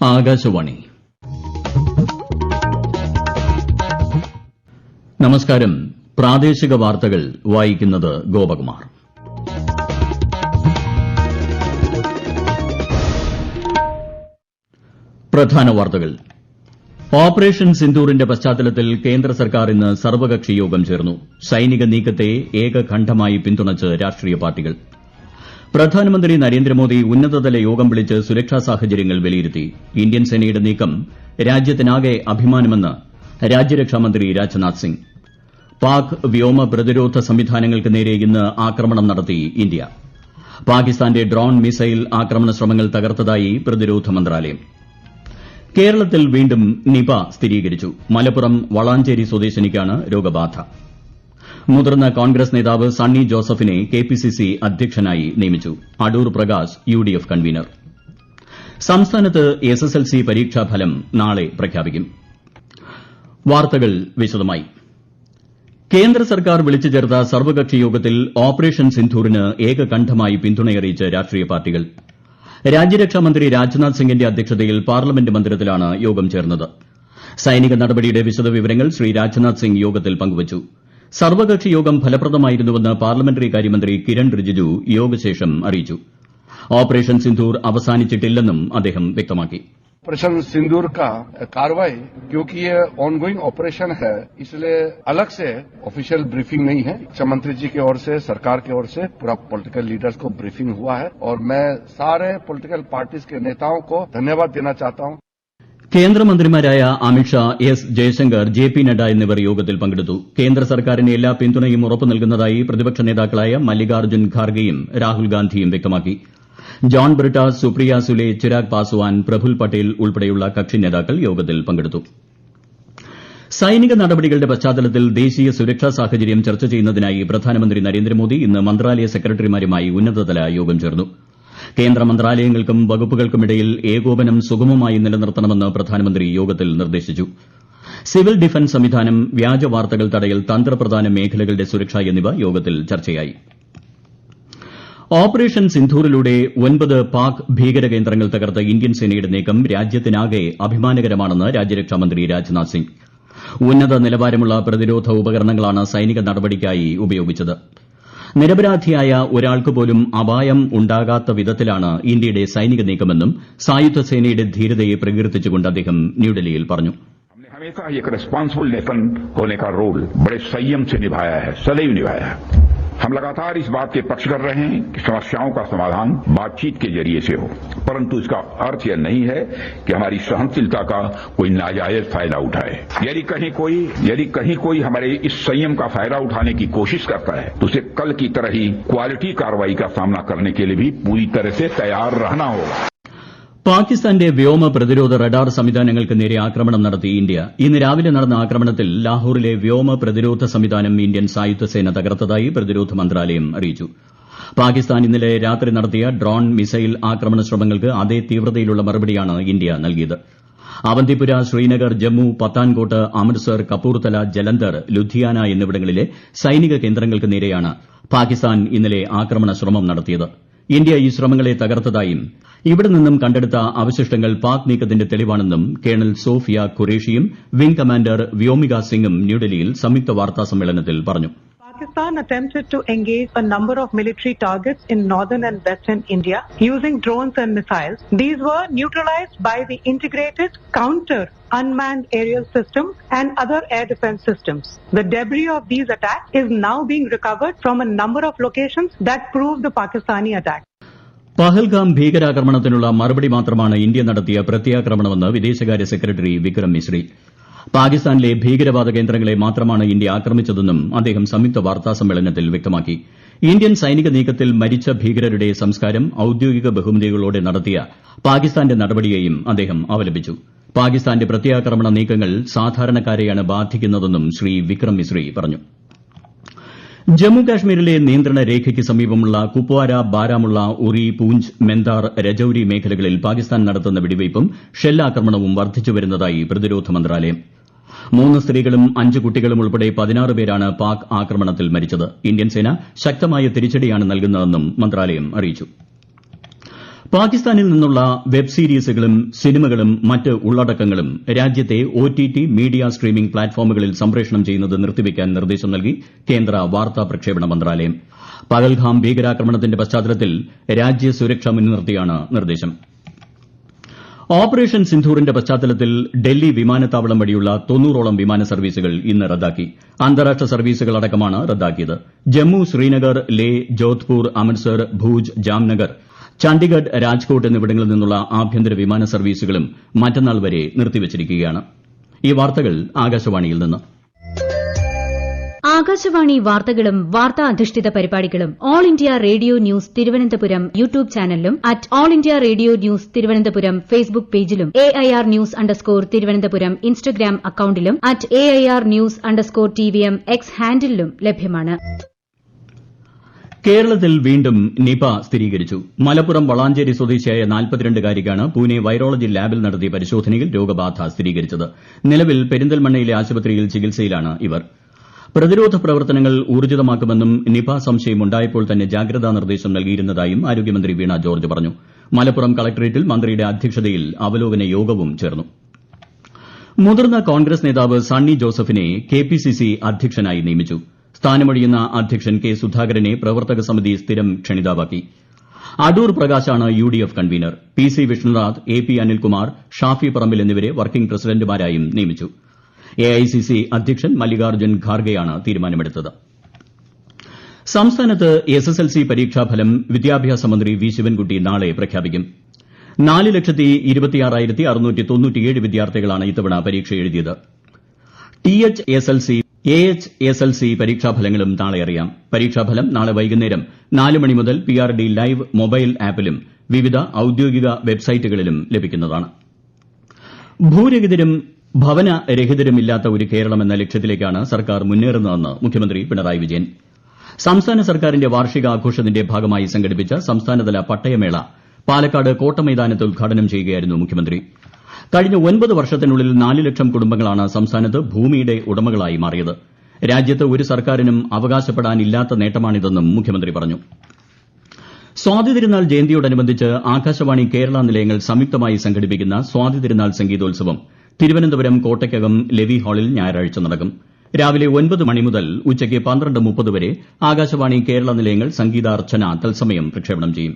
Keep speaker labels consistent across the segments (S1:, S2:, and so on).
S1: ആകാശവാണി. നമസ്കാരം. പ്രാദേശിക വാർത്തകൾ വായിക്കുന്നത് ഗോപകുമാർ. പ്രധാന വാർത്തകൾ. ഓപ്പറേഷൻ സിന്ദൂറിന്റെ പശ്ചാത്തലത്തിൽ കേന്ദ്ര സർക്കാർ ഇന്ന് സർവകക്ഷി യോഗം ചേർന്നു. സൈനിക നീക്കത്തെ ഏകകണ്ഠമായി പിന്തുണച്ച് രാഷ്ട്രീയ പാർട്ടികൾ. പ്രധാനമന്ത്രി നരേന്ദ്രമോദി ഉന്നതതല യോഗം വിളിച്ച് സുരക്ഷാ സാഹചര്യങ്ങൾ വിലയിരുത്തി. ഇന്ത്യൻ സേനയുടെ നീക്കം രാജ്യത്തിനാകെ അഭിമാനമെന്ന് രാജ്യരക്ഷാമന്ത്രി രാജ്നാഥ് സിംഗ്. പാക് വ്യോമ പ്രതിരോധ സംവിധാനങ്ങൾക്ക് നേരെ ഇന്ന് ആക്രമണം നടത്തി ഇന്ത്യ. പാകിസ്ഥാന്റെ ഡ്രോൺ മിസൈൽ ആക്രമണ ശ്രമങ്ങൾ തകർത്തതായി പ്രതിരോധ മന്ത്രാലയം. കേരളത്തിൽ വീണ്ടും നിപ സ്ഥിരീകരിച്ചു. മലപ്പുറം വളാഞ്ചേരി സ്വദേശിനിക്കാണ് രോഗബാധ. മുതിർന്ന കോൺഗ്രസ് നേതാവ് സണ്ണി ജോസഫിനെ കെപിസിസി അധ്യക്ഷനായി നിയമിച്ചു. Adoor Prakash UDF convener. സംസ്ഥാനത്ത് എസ്എസ്എൽസി പരീക്ഷാഫലം നാളെ പ്രഖ്യാപിക്കും. വാർത്തകൾ വിശദമായി. കേന്ദ്ര സർക്കാർ വിളിച്ചു ചേർത്ത സർവകക്ഷി യോഗത്തിൽ ഓപ്പറേഷൻ സിന്ദൂറിന് ഏകകണ്ഠമായി പിന്തുണയറിയിച്ച് രാഷ്ട്രീയ പാർട്ടികൾ. രാജ്യരക്ഷാമന്ത്രി രാജ്നാഥ് സിംഗിന്റെ അധ്യക്ഷതയിൽ പാർലമെന്റ് മന്ദിരത്തിലാണ് യോഗം ചേർന്നത്. സൈനിക നടപടിയുടെ വിശദവിവരങ്ങൾ ശ്രീ രാജ്നാഥ് സിംഗ് യോഗത്തിൽ പങ്കുവച്ചു. സർവകക്ഷി യോഗം ഫലപ്രദമായിരുന്നുവെന്ന് പാർലമെന്ററി കാര്യമന്ത്രി കിരൺ റിജിജു യോഗശേഷം അറിയിച്ചു. ഓപ്പറേഷൻ സിന്ദൂർ അവസാനിച്ചിട്ടില്ലെന്നും അദ്ദേഹം വ്യക്തമാക്കി.
S2: ऑपरेशन सिंदूर का कार्रवाई क्योंकि ये ऑनगोइंग ऑपरेशन है, इसलिए अलग से ऑफिशियल ब्रीफिंग नहीं है. रक्षा मंत्री जी की ओर से, सरकार की ओर से पूरा पॉलिटिकल लीडर्स को ब्रीफिंग हुआ है और मैं सारे पॉलिटिकल पार्टीज के नेताओं को धन्यवाद देना चाहता हूं.
S1: കേന്ദ്രമന്ത്രിമാരായ Amit Shah, S Jaishankar, J P Nadda എന്നിവർ യോഗത്തിൽ പങ്കെടുത്തു. കേന്ദ്ര സർക്കാരിന് എല്ലാ പിന്തുണയും ഉറപ്പു നൽകുന്നതായി പ്രതിപക്ഷ നേതാക്കളായ മല്ലികാർജ്ജുൻ ഖാർഗെയും രാഹുൽ ഗാന്ധിയും വ്യക്തമാക്കി. ജോൺ ബ്രിട്ടാസ്, സുപ്രിയ സുലെ, ചിരാഗ് പാസ്വാൻ, പ്രഫുൽ പട്ടേൽ ഉൾപ്പെടെയുള്ള കക്ഷി നേതാക്കൾ യോഗത്തിൽ പങ്കെടുത്തു. സൈനിക നടപടികളുടെ പശ്ചാത്തലത്തിൽ ദേശീയ സുരക്ഷാ സാഹചര്യം ചർച്ച ചെയ്യുന്നതിനായി പ്രധാനമന്ത്രി നരേന്ദ്രമോദി ഇന്ന് മന്ത്രാലയ സെക്രട്ടറിമാരുമായി ഉന്നതതല യോഗം ചേർന്നു. കേന്ദ്ര മന്ത്രാലയങ്ങൾക്കും വകുപ്പുകൾക്കുമിടയിൽ ഏകോപനം സുഗമമായി നിലനിർത്തണമെന്ന് പ്രധാനമന്ത്രി യോഗത്തിൽ നിർദ്ദേശിച്ചു. സിവിൽ ഡിഫൻസ് സംവിധാനം, വ്യാജ വാർത്തകൾ തടയൽ, തന്ത്രപ്രധാന മേഖലകളുടെ സുരക്ഷ എന്നിവ യോഗത്തിൽ ചർച്ചയായി. ഓപ്പറേഷൻ സിന്ദൂറിലൂടെ 9 പാക് ഭീകരകേന്ദ്രങ്ങൾ തകർത്ത ഇന്ത്യൻ സേനയുടെ നീക്കം രാജ്യത്തിനാകെ അഭിമാനകരമാണെന്ന് രാജ്യരക്ഷാമന്ത്രി രാജ്നാഥ് സിംഗ്. ഉന്നത നിലവാരമുള്ള പ്രതിരോധ ഉപകരണങ്ങളാണ് സൈനിക നടപടിക്കായി ഉപയോഗിച്ചത്. നിരപരാധിയായ ഒരാൾക്ക് പോലും അപായം ഉണ്ടാകാത്ത വിധത്തിലാണ് ഇന്ത്യയുടെ സൈനിക നീക്കമെന്നും സായുധ സേനയുടെ ധീരതയെ പ്രകീർത്തിച്ചുകൊണ്ട് അദ്ദേഹം ന്യൂഡൽഹിയിൽ പറഞ്ഞു.
S3: हमेशा एक रिस्पांसिबल नेशन होने का रोल बड़े संयम से निभाया है, सदैव निभाया है. हम लगातार इस बात के पक्ष कर रहे हैं कि समस्याओं का समाधान बातचीत के जरिए से हो, परंतु इसका अर्थ यह नहीं है कि हमारी सहनशीलता का कोई नाजायज फायदा उठाए. यदि कहीं कोई हमारे इस संयम का फायदा उठाने की कोशिश करता है तो उसे कल की तरह ही क्वालिटी कार्रवाई का सामना करने के लिए भी पूरी तरह से तैयार रहना होगा.
S1: പാകിസ്ഥാന്റെ വ്യോമ പ്രതിരോധ റഡാർ സംവിധാനങ്ങൾക്ക് നേരെ ആക്രമണം നടത്തി ഇന്ത്യ. ഇന്ന് രാവിലെ നടന്ന ആക്രമണത്തിൽ ലാഹോറിലെ വ്യോമ പ്രതിരോധ സംവിധാനം ഇന്ത്യൻ സായുധ സേന തകർത്തതായി പ്രതിരോധ മന്ത്രാലയം അറിയിച്ചു. പാകിസ്ഥാൻ ഇന്നലെ രാത്രി നടത്തിയ ഡ്രോൺ മിസൈൽ ആക്രമണ ശ്രമങ്ങൾക്ക് അതേ തീവ്രതയിലുള്ള മറുപടിയാണ് ഇന്ത്യ നൽകിയത്. അവന്തിപുര, ശ്രീനഗർ, ജമ്മു, പത്താൻകോട്ട്, അമൃത്സർ, കപൂർത്തല, ജലന്ധർ, ലുധിയാന എന്നിവിടങ്ങളിലെ സൈനിക കേന്ദ്രങ്ങൾക്ക് നേരെയാണ് പാകിസ്ഥാൻ ഇന്നലെ ആക്രമണ ശ്രമം നടത്തിയത്. ഇന്ത്യ ഈ ശ്രമങ്ങളെ തകർത്തതായും ഇവിടെ നിന്നും കണ്ടെടുത്ത അവശിഷ്ടങ്ങൾ പാക് നീക്കത്തിന്റെ തെളിവാണെന്നും കേണൽ സോഫിയ ഖുറേഷിയും വിംഗ് കമാൻഡർ വ്യോമിക സിംഗും ന്യൂഡൽഹിയിൽ സംയുക്ത വാർത്താ സമ്മേളനത്തിൽ പറഞ്ഞു.
S4: Pakistan attempted to engage a number of military targets in northern and western India using drones and missiles. These were neutralized by the integrated counter unmanned aerial system and other air defense systems. The debris of these attacks is now being recovered from a number of locations that prove the Pakistani attack.
S1: Pahalgam ഭീകരാക്രമണത്തിനുള്ള മറുപടി മാത്രമാണ് India നടത്തിയ പ്രത്യാക്രമണമെന്ന് വിദേശകാര്യ secretary Vikram Misri. പാകിസ്ഥാനിലെ ഭീകരവാദ കേന്ദ്രങ്ങളെ മാത്രമാണ് India ആക്രമിച്ചതെന്നും അദ്ദേഹം സംയുക്ത വാർത്താ സമ്മേളനത്തിൽ വ്യക്തമാക്കി. ഇന്ത്യൻ സൈനിക നീക്കത്തിൽ മരിച്ച ഭീകരരുടെ സംസ്കാരം ഔദ്യോഗിക ബഹുമതികളോടെ നടത്തിയ പാകിസ്ഥാന്റെ നടപടിയെയും അദ്ദേഹം അപലപിച്ചു. പാകിസ്ഥാന്റെ പ്രത്യാക്രമണ നീക്കങ്ങൾ സാധാരണക്കാരെയാണ് ബാധിക്കുന്നതെന്നും ശ്രീ വിക്രം മിശ്രി പറഞ്ഞു. ജമ്മുകാശ്മീരിലെ നിയന്ത്രണ രേഖയ്ക്ക് സമീപമുള്ള കുപ്വാര, ബാരാമുള്ള, ഉറി, പൂഞ്ച്, മെന്താർ, രജൌരി മേഖലകളിൽ പാകിസ്ഥാൻ നടത്തുന്ന വെടിവയ്പും ഷെല്ലാക്രമണവും വർദ്ധിച്ചുവരുന്നതായി പ്രതിരോധ മന്ത്രാലയം. 3 സ്ത്രീകളും 5 കുട്ടികളും ഉൾപ്പെടെ 16 പേരാണ് പാക് ആക്രമണത്തിൽ മരിച്ചത്. ഇന്ത്യൻ സേന ശക്തമായ തിരിച്ചടിയാണ് നൽകുന്നതെന്നും മന്ത്രാലയം അറിയിച്ചു. പാകിസ്ഥാനിൽ നിന്നുള്ള വെബ് സീരീസുകളും സിനിമകളും മറ്റ് ഉള്ളടക്കങ്ങളും രാജ്യത്തെ OTT മീഡിയ സ്ട്രീമിംഗ് പ്ലാറ്റ്ഫോമുകളിൽ സംപ്രേഷണം ചെയ്യുന്നത് നിർത്തിവെക്കാൻ നിർദ്ദേശം നൽകി കേന്ദ്ര വാർത്താ പ്രക്ഷേപണ മന്ത്രാലയം. പഹൽഗാം ഭീകരാക്രമണത്തിന്റെ പശ്ചാത്തലത്തിൽ രാജ്യസുരക്ഷ മുൻനിർത്തിയാണ് നിർദ്ദേശം. ഓപ്പറേഷൻ സിന്ധൂറിന്റെ പശ്ചാത്തലത്തിൽ ഡൽഹി വിമാനത്താവളം വഴിയുള്ള 90ഓളം വിമാന സർവീസുകൾ ഇന്ന് റദ്ദാക്കി. അന്താരാഷ്ട്ര സർവീസുകൾ അടക്കമാണ് റദ്ദാക്കിയത്. ജമ്മു, ശ്രീനഗർ, ലേ, ജോധ്പൂർ, അമൃത്സർ, ഭൂജ്, ജാംനഗർ, ചണ്ഡിഗഡ്, രാജ്കോട്ട് എന്നിവിടങ്ങളിൽ നിന്നുള്ള ആഭ്യന്തര വിമാന സർവീസുകളും മറ്റന്നാൾ വരെ നിർത്തിവച്ചിരിക്കുകയാണ്. ഈ വാർത്തകൾ ആകാശവാണിയിൽ നിന്ന്.
S5: ആകാശവാണി വാർത്തകളും വാർത്താ അധിഷ്ഠിത പരിപാടികളും All India Radio News Thiruvananthapuram YouTube ചാനലിലും All India Radio News Thiruvananthapuram Facebook പേജിലും AIR ന്യൂസ് _ ഇൻസ്റ്റഗ്രാം അക്കൌണ്ടിലും AIR ന്യൂസ് _ TVM എക്സ് ഹാൻഡിലും ലഭ്യമാണ്.
S1: കേരളത്തിൽ വീണ്ടും നിപ സ്ഥിരീകരിച്ചു. മലപ്പുറം വളാഞ്ചേരി സ്വദേശിയായ 42കാരിക്കാണ് പൂനെ വൈറോളജി ലാബിൽ നടത്തിയ പരിശോധനയിൽ രോഗബാധ സ്ഥിരീകരിച്ചത്. നിലവിൽ പെരിന്തൽമണ്ണയിലെ ആശുപത്രിയിൽ ചികിത്സയിലാണ് ഇവർ. പ്രതിരോധ പ്രവർത്തനങ്ങൾ ഊർജിതമാക്കുമെന്നും നിപ സംശയമുണ്ടായപ്പോൾ തന്നെ ജാഗ്രതാ നിർദ്ദേശം നൽകിയിരുന്നതായും ആരോഗ്യമന്ത്രി വീണ ജോർജ് പറഞ്ഞു. മലപ്പുറം കളക്ടറേറ്റിൽ മന്ത്രിയുടെ അധ്യക്ഷതയിൽ അവലോകന യോഗവും ചേർന്നു. മുതിർന്ന കോൺഗ്രസ് നേതാവ് സണ്ണി ജോസഫിനെ KPCC അധ്യക്ഷനായി നിയമിച്ചു. സ്ഥാനമൊഴിയുന്ന അധ്യക്ഷൻ കെ സുധാകരനെ പ്രവർത്തക സമിതി സ്ഥിരം ക്ഷണിതാവാക്കി. അടൂർ പ്രകാശാണ് UDF convener. PC Vishnunath, AP Anilkumar, Shafi Parambil എന്നിവരെ വർക്കിംഗ് പ്രസിഡന്റുമാരായും നിയമിച്ചു. AICC അധ്യക്ഷൻ മല്ലികാർജ്ജുൻ ഖാർഗെയാണ് തീരുമാനമെടുത്തത്. സംസ്ഥാനത്ത് SSLC പരീക്ഷാഫലം വിദ്യാഭ്യാസ മന്ത്രി വി ശിവൻകുട്ടി നാളെ പ്രഖ്യാപിക്കും. 4,26,697 വിദ്യാർത്ഥികളാണ് ഇത്തവണ പരീക്ഷ എഴുതിയത്. THSLC, AHSLC പരീക്ഷാഫലങ്ങളും നാളെ അറിയാം. പരീക്ഷാഫലം നാളെ വൈകുന്നേരം 4 മണി മുതൽ PRD ലൈവ് മൊബൈൽ ആപ്പിലും വിവിധ ഔദ്യോഗിക വെബ്സൈറ്റുകളിലും ലഭിക്കുന്നതാണ്. ഭൂരഹിതരും ഭവനരഹിതരുമില്ലാത്ത ഒരു കേരളം എന്ന ലക്ഷ്യത്തിലേക്കാണ് സർക്കാർ മുന്നേറുന്നതെന്ന് മുഖ്യമന്ത്രി പിണറായി വിജയൻ. സംസ്ഥാന സർക്കാരിന്റെ വാർഷികാഘോഷത്തിന്റെ ഭാഗമായി സംഘടിപ്പിച്ച സംസ്ഥാനതല പട്ടയമേള പാലക്കാട് കോട്ടമൈതാനത്ത് ഉദ്ഘാടനം ചെയ്യുകയായിരുന്നു മുഖ്യമന്ത്രി. കഴിഞ്ഞ 9 വർഷത്തിനുള്ളിൽ 4 ലക്ഷം കുടുംബങ്ങളാണ് സംസ്ഥാനത്ത് ഭൂമിയുടെ ഉടമകളായി മാറിയത്. രാജ്യത്ത് ഒരു സർക്കാരിനും അവകാശപ്പെടാനില്ലാത്ത നേട്ടമാണിതെന്നും മുഖ്യമന്ത്രി പറഞ്ഞു. സ്വാതിതിരുനാൾ ജയന്തിയോടനുബന്ധിച്ച് ആകാശവാണി കേരള നിലയങ്ങൾ സംയുക്തമായി സംഘടിപ്പിക്കുന്ന സ്വാതിതിരുനാൾ സംഗീതോത്സവം തിരുവനന്തപുരം കോട്ടയ്ക്കകം ലെവി ഹാളിൽ ഞായറാഴ്ച നടക്കും. രാവിലെ 9 മണി മുതൽ ഉച്ചയ്ക്ക് 12:30 വരെ ആകാശവാണി കേരള നിലയങ്ങൾ സംഗീതാർച്ചന തത്സമയം പ്രക്ഷേപണം ചെയ്യും.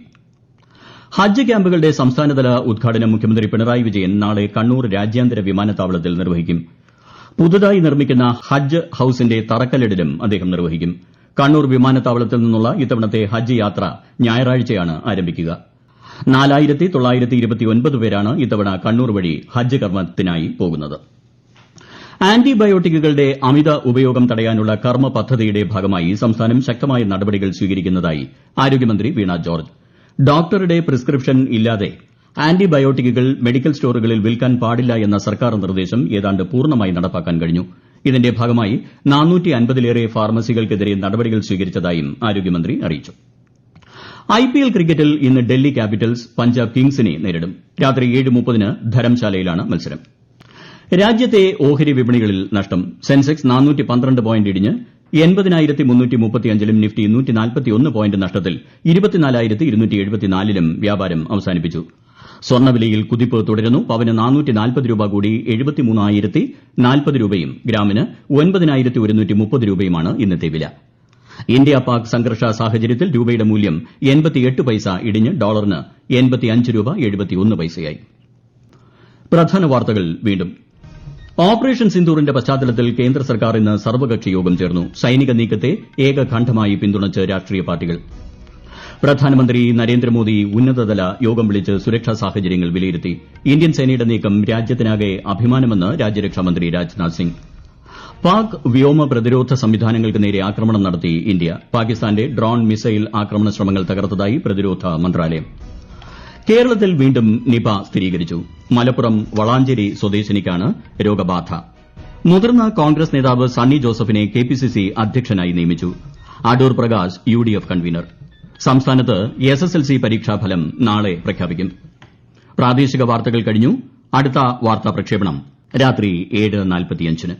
S1: ഹജ്ജ് ക്യാമ്പുകളുടെ സംസ്ഥാനതല ഉദ്ഘാടനം മുഖ്യമന്ത്രി പിണറായി വിജയൻ നാളെ കണ്ണൂർ രാജ്യാന്തര വിമാനത്താവളത്തിൽ നിർവഹിക്കും. പുതുതായി നിർമ്മിക്കുന്ന ഹജ്ജ് ഹൌസിന്റെ തറക്കല്ലിടലും അദ്ദേഹം നിർവഹിക്കും. കണ്ണൂർ വിമാനത്താവളത്തിൽ നിന്നുള്ള ഇത്തവണത്തെ ഹജ്ജ് യാത്ര ഞായറാഴ്ചയാണ് ആരംഭിക്കുക. 4,929 പേരാണ് ഇത്തവണ കണ്ണൂർ വഴി ഹജ്ജ് കർമ്മത്തിനായി പോകുന്നത്. ആന്റിബയോട്ടിക്കുകളുടെ അമിത ഉപയോഗം തടയാനുള്ള കർമ്മ പദ്ധതിയുടെ ഭാഗമായി സംസ്ഥാനം ശക്തമായ നടപടികൾ സ്വീകരിക്കുന്നതായി ആരോഗ്യമന്ത്രി വീണ ജോർജ്. ഡോക്ടറുടെ പ്രിസ്ക്രിപ്ഷൻ ഇല്ലാതെ ആന്റിബയോട്ടിക്കുകൾ മെഡിക്കൽ സ്റ്റോറുകളിൽ വിൽക്കാൻ പാടില്ല എന്ന സർക്കാർ നിർദ്ദേശം ഏതാണ്ട് പൂർണ്ണമായി നടപ്പാക്കാൻ കഴിഞ്ഞു. ഇതിന്റെ ഭാഗമായി 450-ലേറെ ഫാർമസികൾക്കെതിരെ നടപടികൾ സ്വീകരിച്ചതായും ആരോഗ്യമന്ത്രി അറിയിച്ചു. IPL ക്രിക്കറ്റിൽ ഇന്ന് ഡൽഹി ക്യാപിറ്റൽസ് പഞ്ചാബ് കിങ്സിനെ നേരിടും. രാത്രി 7:30 ധരംശാലയിലാണ് മത്സരം. രാജ്യത്തെ ഓഹരി വിപണികളിൽ നഷ്ടം. സെൻസെക്സ് 412 പോയിന്റ് ഇടിഞ്ഞ് 80,335-ലും നിഫ്റ്റി 141 പോയിന്റ് നഷ്ടത്തിൽ 24,274-ലും വ്യാപാരം അവസാനിപ്പിച്ചു. സ്വർണ്ണവിലയിൽ കുതിപ്പ് തുടരുന്നു. പവന് 440 രൂപ കൂടി 73,040 രൂപയും ഗ്രാമിന് 9,130 രൂപയുമാണ് ഇന്നത്തെ വില. ഇന്ത്യ പാക് സംഘർഷ സാഹചര്യത്തിൽ രൂപയുടെ മൂല്യം 88 പൈസ ഇടിഞ്ഞ് ഡോളറിന് 85 രൂപ 71 പൈസയായി. പ്രധാന വാർത്തകൾ വീണ്ടും. ഓപ്പറേഷൻ സിന്ദൂറിന്റെ പശ്ചാത്തലത്തിൽ കേന്ദ്ര സർക്കാർ ഇന്ന് സർവകക്ഷി യോഗം ചേർന്നു. സൈനിക നീക്കത്തെ ഏകകണ്ഠമായി പിന്തുണച്ച് രാഷ്ട്രീയ പാർട്ടികൾ. പ്രധാനമന്ത്രി നരേന്ദ്രമോദി ഉന്നതതല യോഗം വിളിച്ച് സുരക്ഷാ സാഹചര്യങ്ങൾ വിലയിരുത്തി. ഇന്ത്യൻ സേനയുടെ നീക്കം രാജ്യത്തിനാകെ അഭിമാനമെന്ന് രാജ്യരക്ഷാമന്ത്രി രാജ്നാഥ് സിംഗ്. പാക് വ്യോമ പ്രതിരോധ സംവിധാനങ്ങൾക്ക് നേരെ ആക്രമണം നടത്തി ഇന്ത്യ. പാകിസ്ഥാന്റെ ഡ്രോൺ മിസൈൽ ആക്രമണ ശ്രമങ്ങൾ തകർത്തതായി പ്രതിരോധ മന്ത്രാലയം. കേരളത്തിൽ വീണ്ടും നിപ സ്ഥിരീകരിച്ചു. മലപ്പുറം വളാഞ്ചേരി സ്വദേശിനിക്കാണ് രോഗബാധ. മുതിർന്ന കോൺഗ്രസ് നേതാവ് സണ്ണി ജോസഫിനെ KPCC അധ്യക്ഷനായി നിയമിച്ചു. Adoor Prakash UDF convener. സംസ്ഥാനത്ത് SSLC പരീക്ഷാഫലം നാളെ പ്രഖ്യാപിക്കും. പ്രാദേശിക വാർത്തകൾ കഴിഞ്ഞു. അടുത്ത വാർത്താ പ്രക്ഷേപണം രാത്രി 7:45-ന്.